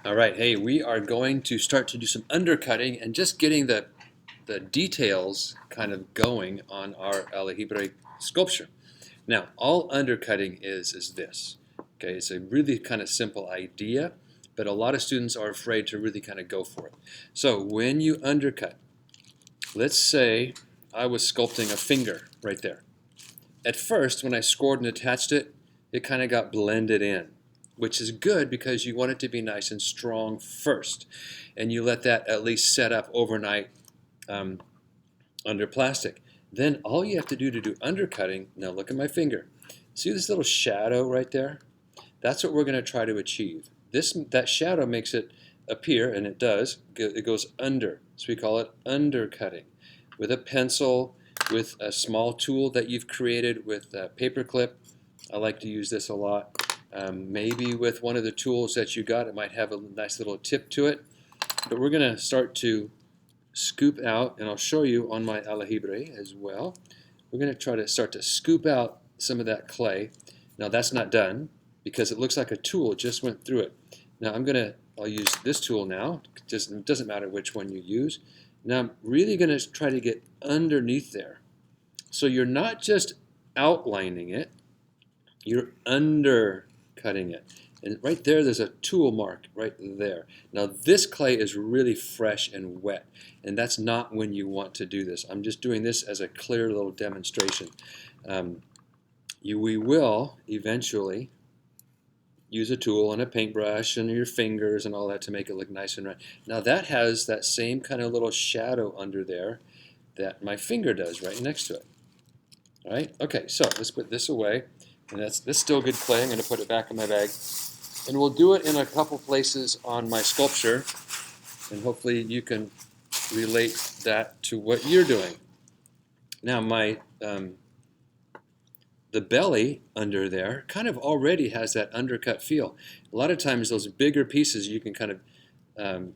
All right, hey, we are going to start to do some undercutting and just getting the details kind of going on our Alejibres sculpture. Now, all undercutting is this. Okay, it's a really kind of simple idea, but a lot of students are afraid to really kind of go for it. So when you undercut, let's say I was sculpting a finger right there. At first, when I scored and attached it, it kind of got blended in, which is good because you want it to be nice and strong first. And you let that at least set up overnight um, under plastic. Then all you have to do to do undercutting, now look at my finger. See this little shadow right there? That's what we're going to try to achieve. That shadow makes it appear, and it does, it goes under. So we call it undercutting. With a pencil, with a small tool that you've created with a paper clip. I like to use this a lot. Maybe with one of the tools that you got, it might have a nice little tip to it. But we're going to start to scoop out, and I'll show you on my Alejibres as well. We're going to try to start to scoop out some of that clay. Now that's not done because it looks like a tool just went through it. Now I'll use this tool now. It doesn't matter which one you use. Now I'm really going to try to get underneath there. So you're not just outlining it, you're undercutting it. And right there's a tool mark right there. Now this clay is really fresh and wet, and that's not when you want to do this. I'm just doing this as a clear little demonstration. We will eventually use a tool and a paintbrush and your fingers and all that to make it look nice and round. Now that has that same kind of little shadow under there that my finger does right next to it. All right, okay, so let's put this away. And that's still good clay. I'm going to put it back in my bag. And we'll do it in a couple places on my sculpture, and hopefully you can relate that to what you're doing. Now the belly under there kind of already has that undercut feel. A lot of times those bigger pieces you can kind of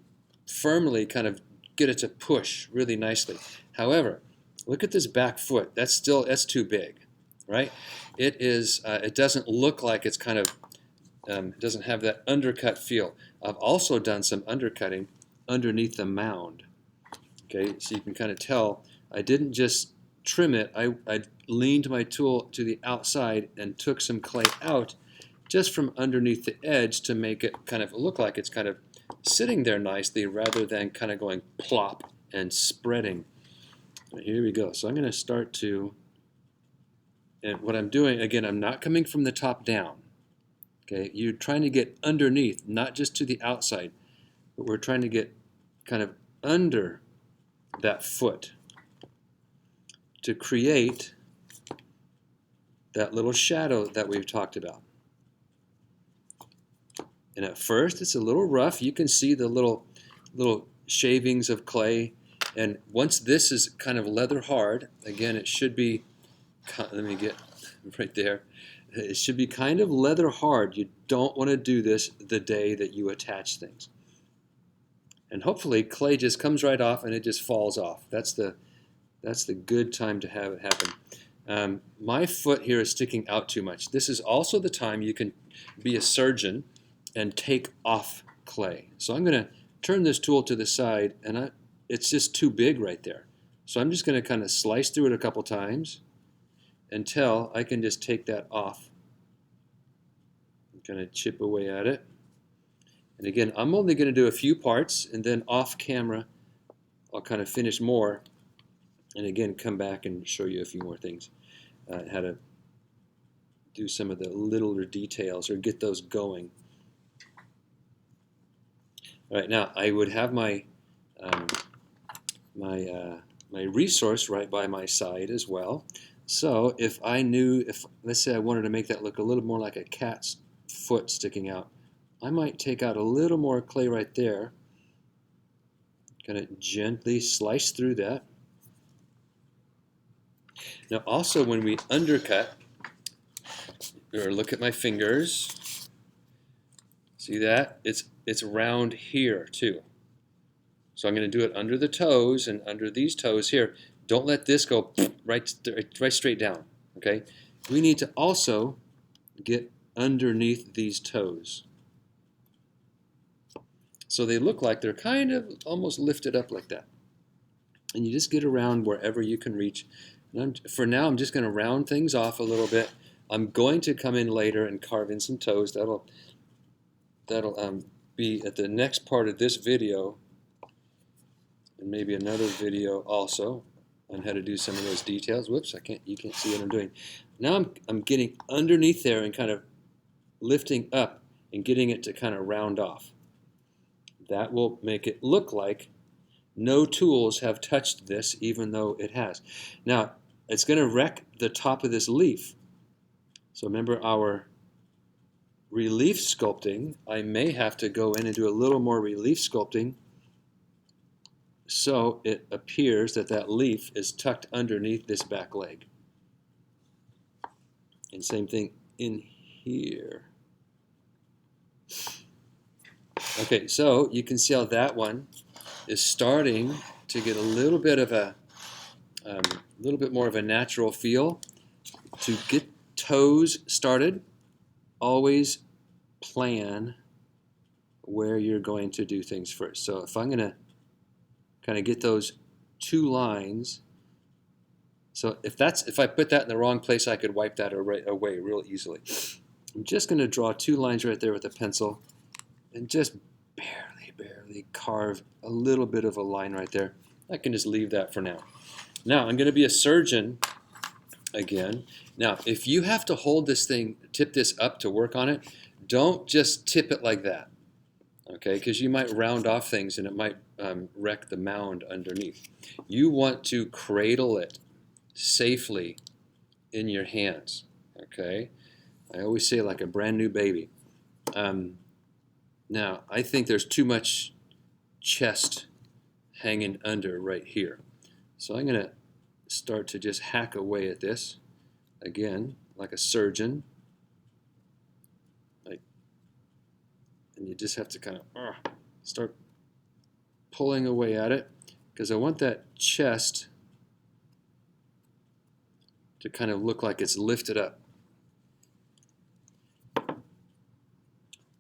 firmly kind of get it to push really nicely. However, look at this back foot. That's too big, right? It doesn't look like it's kind of it doesn't have that undercut feel. I've also done some undercutting underneath the mound. Okay, so you can kind of tell I didn't just trim it. I leaned my tool to the outside and took some clay out just from underneath the edge to make it kind of look like it's kind of sitting there nicely rather than kind of going plop and spreading. Here we go. So I'm going to start to, and what I'm doing, again, I'm not coming from the top down. Okay, you're trying to get underneath, not just to the outside, but we're trying to get kind of under that foot to create that little shadow that we've talked about. And at first, it's a little rough. You can see the little shavings of clay. And once this is kind of leather hard, again, it should be, let me get right there. It should be kind of leather hard. You don't want to do this the day that you attach things. And hopefully clay just comes right off and it just falls off. That's the good time to have it happen. My foot here is sticking out too much. This is also the time you can be a surgeon and take off clay. So I'm going to turn this tool to the side, and it's just too big right there. So I'm just going to kind of slice through it a couple times until I can just take that off. I'm going to chip away at it. And again, I'm only going to do a few parts, and then off camera I'll kind of finish more, and again come back and show you a few more things, how to do some of the littler details or get those going. All right, now I would have my my resource right by my side as well. So if let's say I wanted to make that look a little more like a cat's foot sticking out, I might take out a little more clay right there, kind of gently slice through that. Now also when we undercut, or look at my fingers, see that? It's round here too. So I'm going to do it under the toes and under these toes here. Don't let this go right straight down, okay? We need to also get underneath these toes. So they look like they're kind of almost lifted up like that. And you just get around wherever you can reach. And for now, I'm just going to round things off a little bit. I'm going to come in later and carve in some toes. That'll be at the next part of this video, and maybe another video also on how to do some of those details. Whoops, you can't see what I'm doing. Now I'm getting underneath there and kind of lifting up and getting it to kind of round off. That will make it look like no tools have touched this, even though it has. Now, it's going to wreck the top of this leaf. So remember our relief sculpting. I may have to go in and do a little more relief sculpting so it appears that that leaf is tucked underneath this back leg. And same thing in here. Okay, so you can see how that one is starting to get a little bit of a little bit more of a natural feel. To get toes started, always plan where you're going to do things first. So if I'm going to kind of get those two lines, so if I put that in the wrong place, I could wipe that away real easily. I'm just going to draw two lines right there with a pencil and just barely carve a little bit of a line right there. I can just leave that for now. Now I'm going to be a surgeon again. Now, if you have to hold this thing, tip this up to work on it, don't just tip it like that, okay? Because you might round off things and it might wreck the mound underneath. You want to cradle it safely in your hands, okay? I always say like a brand new baby. Now, I think there's too much chest hanging under right here. So I'm going to start to just hack away at this, again, like a surgeon. And you just have to kind of start pulling away at it, because I want that chest to kind of look like it's lifted up.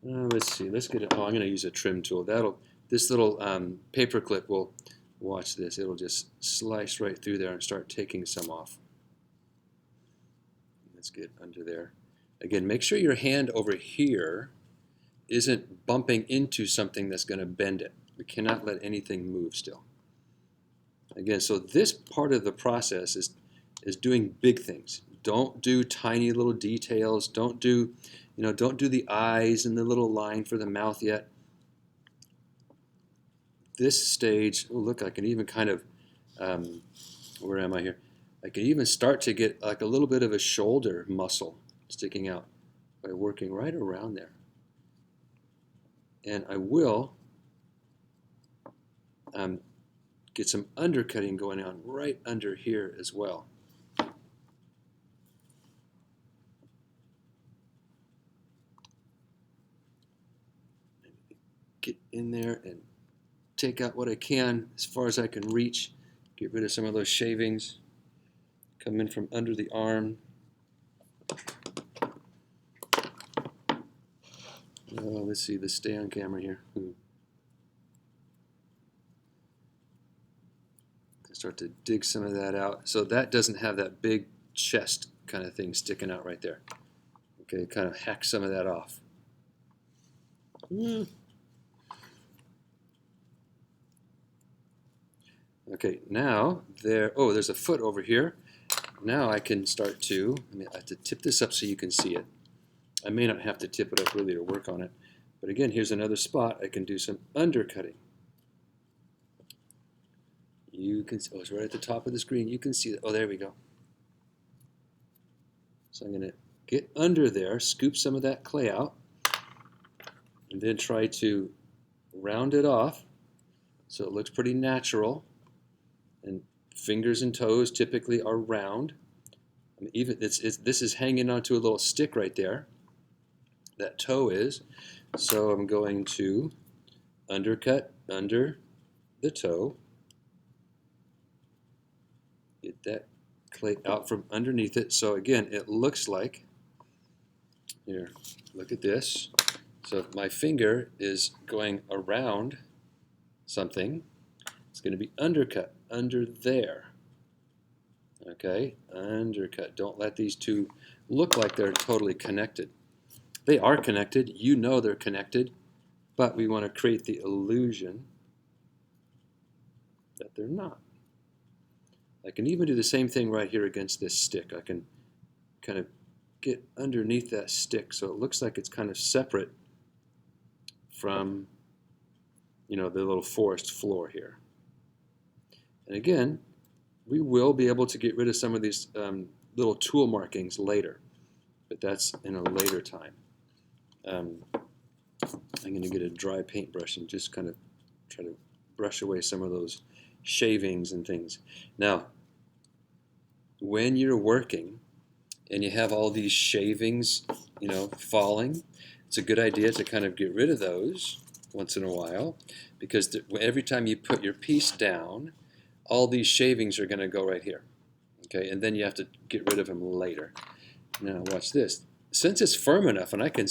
Let's see. Let's get it. Oh, I'm going to use a trim tool. This little paper clip will watch this. It'll just slice right through there and start taking some off. Let's get under there. Again, make sure your hand over here isn't bumping into something that's going to bend it. We cannot let anything move still. Again, so this part of the process is doing big things. Don't do tiny little details. Don't do the eyes and the little line for the mouth yet. This stage, oh look, I can even kind of, where am I here? I can even start to get like a little bit of a shoulder muscle sticking out by working right around there. And I will get some undercutting going on right under here as well. Get in there and take out what I can as far as I can reach. Get rid of some of those shavings. Come in from under the arm. Oh, let's see, let's stay on camera here. Start to dig some of that out. So that doesn't have that big chest kind of thing sticking out right there. Okay, kind of hack some of that off. Okay, now there's a foot over here. Now I can start to, I have to tip this up so you can see it. I may not have to tip it up really to work on it. But again, here's another spot I can do some undercutting. You can see, it's right at the top of the screen. You can see that. Oh, there we go. So I'm going to get under there, scoop some of that clay out, and then try to round it off so it looks pretty natural. And fingers and toes typically are round. Even this is hanging onto a little stick right there. That toe is. So I'm going to undercut under the toe. Get that clay out from underneath it. So again, it looks like, here, look at this. So if my finger is going around something, it's going to be undercut, under there. Okay, undercut. Don't let these two look like they're totally connected. They are connected. You know they're connected, but we want to create the illusion that they're not. I can even do the same thing right here against this stick. I can kind of get underneath that stick so it looks like it's kind of separate from, you know, the little forest floor here. And again, we will be able to get rid of some of these little tool markings later, but that's in a later time. I'm going to get a dry paintbrush and just kind of try to brush away some of those shavings and things. Now, when you're working and you have all these shavings, you know, falling, it's a good idea to kind of get rid of those once in a while, because every time you put your piece down, all these shavings are going to go right here. Okay, and then you have to get rid of them later. Now watch this. Since it's firm enough and I can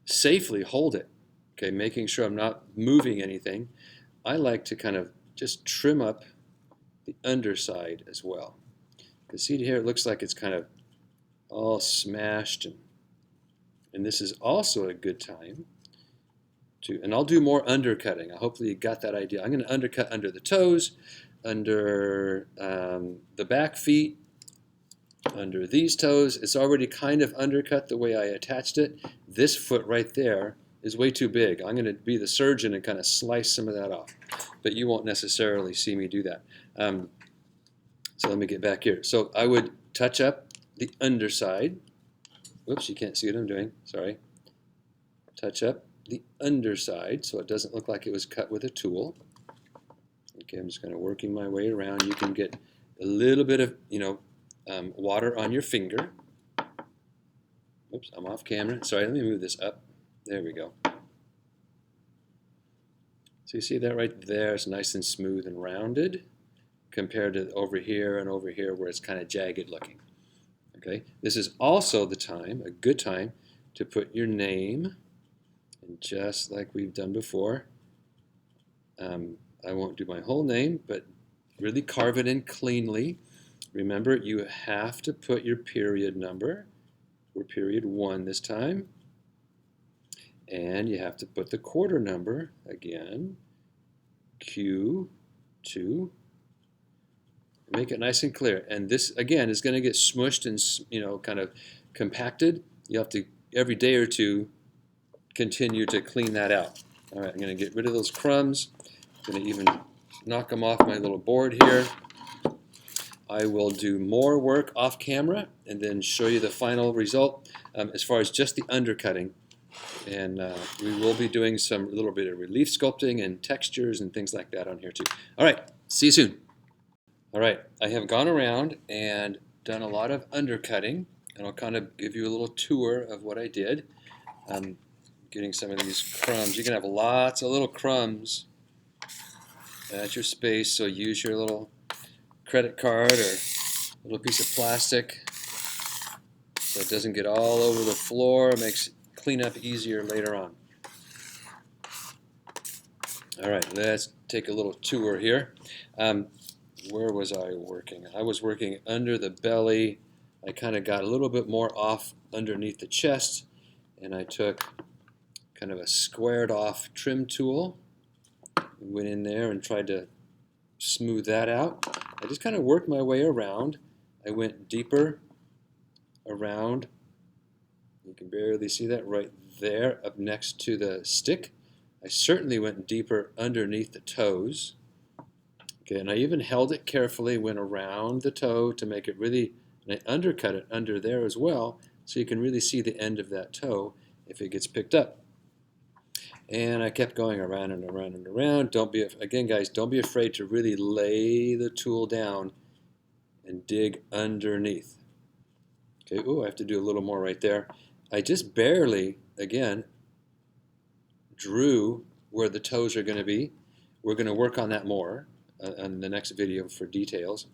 safely hold it, okay, making sure I'm not moving anything, I like to kind of just trim up the underside as well. Because see here, it looks like it's kind of all smashed, and this is also a good time to, and I'll do more undercutting. Hopefully you got that idea. I'm going to undercut under the toes, under the back feet, under these toes. It's already kind of undercut the way I attached it. This foot right there is way too big. I'm going to be the surgeon and kind of slice some of that off, but you won't necessarily see me do that. So let me get back here. So I would touch up the underside. Whoops, you can't see what I'm doing. Sorry. Touch up the underside so it doesn't look like it was cut with a tool. Okay, I'm just kind of working my way around. You can get a little bit of, you know, water on your finger. Oops, I'm off camera. Sorry, let me move this up. There we go. So you see that right there? It's nice and smooth and rounded compared to over here and over here where it's kind of jagged looking. Okay, this is also the time, a good time, to put your name, and just like we've done before, I won't do my whole name, but really carve it in cleanly. Remember, you have to put your period number. We're period 1 this time. And you have to put the quarter number again, Q2. Make it nice and clear. And this, again, is going to get smushed and, you know, kind of compacted. You have to, every day or two, continue to clean that out. All right, I'm going to get rid of those crumbs. I'm going to even knock them off my little board here. I will do more work off camera and then show you the final result as far as just the undercutting. And we will be doing some little bit of relief sculpting and textures and things like that on here too. All right, see you soon. All right, I have gone around and done a lot of undercutting, and I'll kind of give you a little tour of what I did. I'm getting some of these crumbs. You can have lots of little crumbs at your space, so use your little credit card or a little piece of plastic so it doesn't get all over the floor. It makes cleanup easier later on. All right, let's take a little tour here. Where was I working? I was working under the belly. I kind of got a little bit more off underneath the chest, and I took kind of a squared off trim tool, went in there and tried to smooth that out. I just kind of worked my way around. I went deeper around. You can barely see that right there up next to the stick. I certainly went deeper underneath the toes. Okay, and I even held it carefully, went around the toe to make it really, and I undercut it under there as well, so you can really see the end of that toe if it gets picked up. And I kept going around and around and around. Don't be, again guys, don't be afraid to really lay the tool down and dig underneath. Okay, ooh, I have to do a little more right there. I just barely, again, drew where the toes are going to be. We're going to work on that more in the next video for details.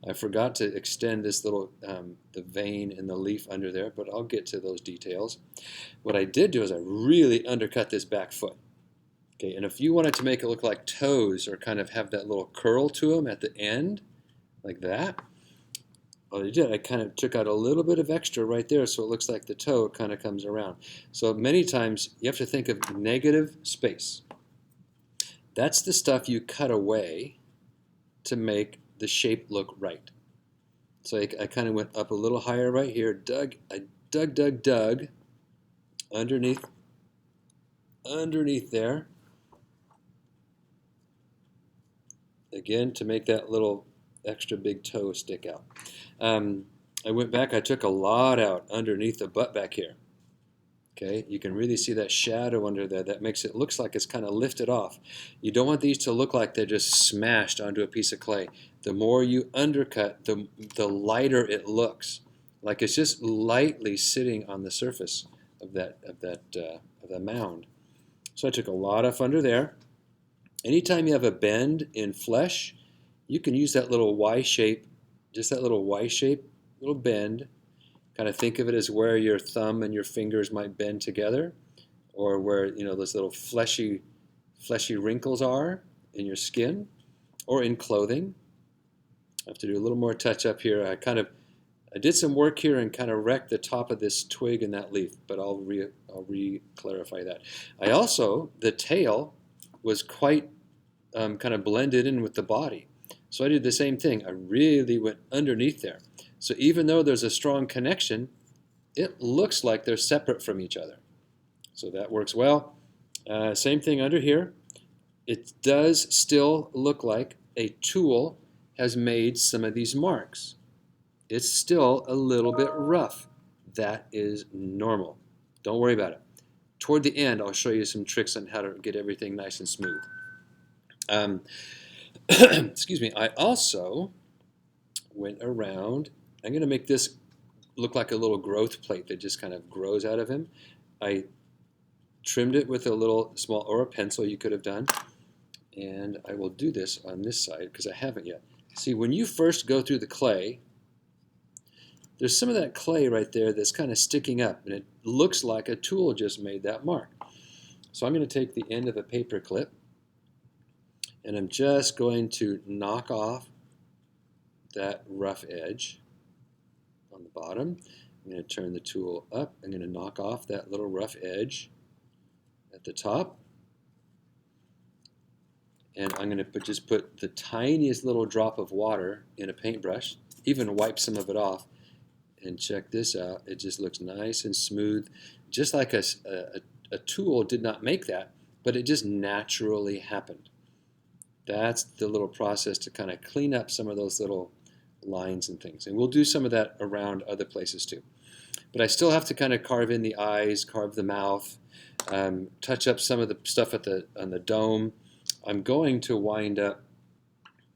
I forgot to extend this little, the vein in the leaf under there, but I'll get to those details. What I did do is I really undercut this back foot. Okay, and if you wanted to make it look like toes or kind of have that little curl to them at the end, like that, what I did, I kind of took out a little bit of extra right there so it looks like the toe kind of comes around. So many times you have to think of negative space. That's the stuff you cut away to make the shape look right. So I kind of went up a little higher right here, I dug underneath there. Again, to make that little extra big toe stick out. I went back, I took a lot out underneath the butt back here. Okay, you can really see that shadow under there. That makes it looks like it's kind of lifted off. You don't want these to look like they're just smashed onto a piece of clay. The more you undercut, the lighter it looks, like it's just lightly sitting on the surface of the mound. So I took a lot off under there. Anytime you have a bend in flesh, you can use that little Y shape, just that little Y shape, little bend. Kind of think of it as where your thumb and your fingers might bend together, or where those little fleshy wrinkles are in your skin or in clothing. I have to do a little more touch up here. I did some work here and kind of wrecked the top of this twig and that leaf, but I'll re-clarify that. The tail was quite kind of blended in with the body. So I did the same thing. I really went underneath there. So even though there's a strong connection, it looks like they're separate from each other. So that works well. Same thing under here. It does still look like a tool has made some of these marks. It's still a little bit rough. That is normal. Don't worry about it. Toward the end, I'll show you some tricks on how to get everything nice and smooth. Excuse me. I also went around. I'm going to make this look like a little growth plate that just kind of grows out of him. I trimmed it with a little small, or a pencil you could have done. And I will do this on this side because I haven't yet. See, when you first go through the clay, there's some of that clay right there that's kind of sticking up, and it looks like a tool just made that mark. So I'm going to take the end of a paper clip, and I'm just going to knock off that rough edge on the bottom. I'm going to turn the tool up. I'm going to knock off that little rough edge at the top. And I'm going to just put the tiniest little drop of water in a paintbrush, even wipe some of it off. And check this out. It just looks nice and smooth, just like a tool did not make that, but it just naturally happened. That's the little process to kind of clean up some of those little lines and things. And we'll do some of that around other places too. But I still have to kind of carve in the eyes, carve the mouth, touch up some of the stuff on the dome. I'm going to wind up,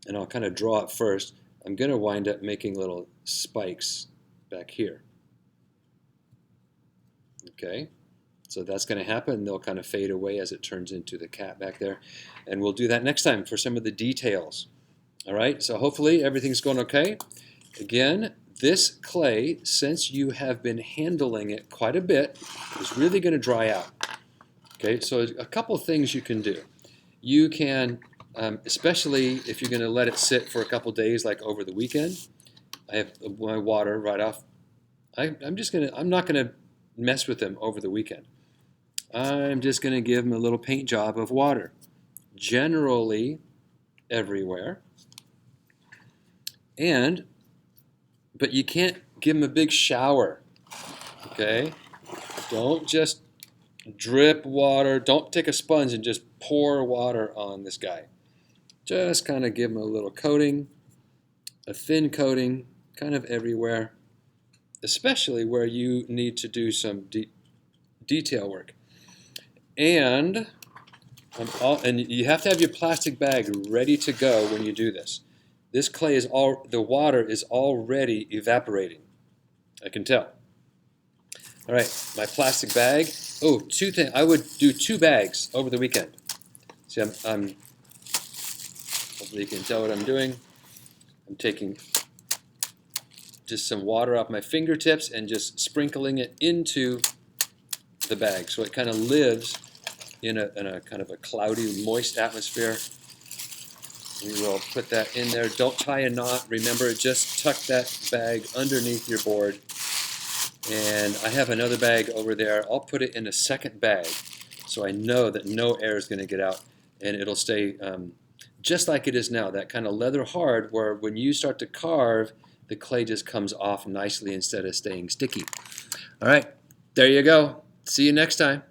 and I'll kind of draw it first, I'm going to wind up making little spikes back here. Okay, so that's going to happen. They'll kind of fade away as it turns into the cat back there. And we'll do that next time for some of the details. All right, so hopefully everything's going okay. Again, this clay, since you have been handling it quite a bit, is really going to dry out. Okay, so a couple of things you can do. You can, especially if you're going to let it sit for a couple days, like over the weekend. I have my water right off. I'm not gonna mess with them over the weekend. I'm just gonna give them a little paint job of water, generally everywhere. But you can't give them a big shower. Okay, don't just drip water. Don't take a sponge and just pour water on this guy. Just kind of give them a little coating, a thin coating, kind of everywhere, especially where you need to do some detail work. And you have to have your plastic bag ready to go when you do this. This clay the water is already evaporating. I can tell. All right, my plastic bag. Oh, two things. I would do 2 bags over the weekend. See, hopefully you can tell what I'm doing. I'm taking just some water off my fingertips and just sprinkling it into the bag so it kind of lives in a kind of a cloudy, moist atmosphere. We will put that in there. Don't tie a knot. Remember, just tuck that bag underneath your board. And I have another bag over there. I'll put it in a second bag so I know that no air is going to get out, and it'll stay just like it is now, that kind of leather hard where when you start to carve, the clay just comes off nicely instead of staying sticky. All right, there you go. See you next time.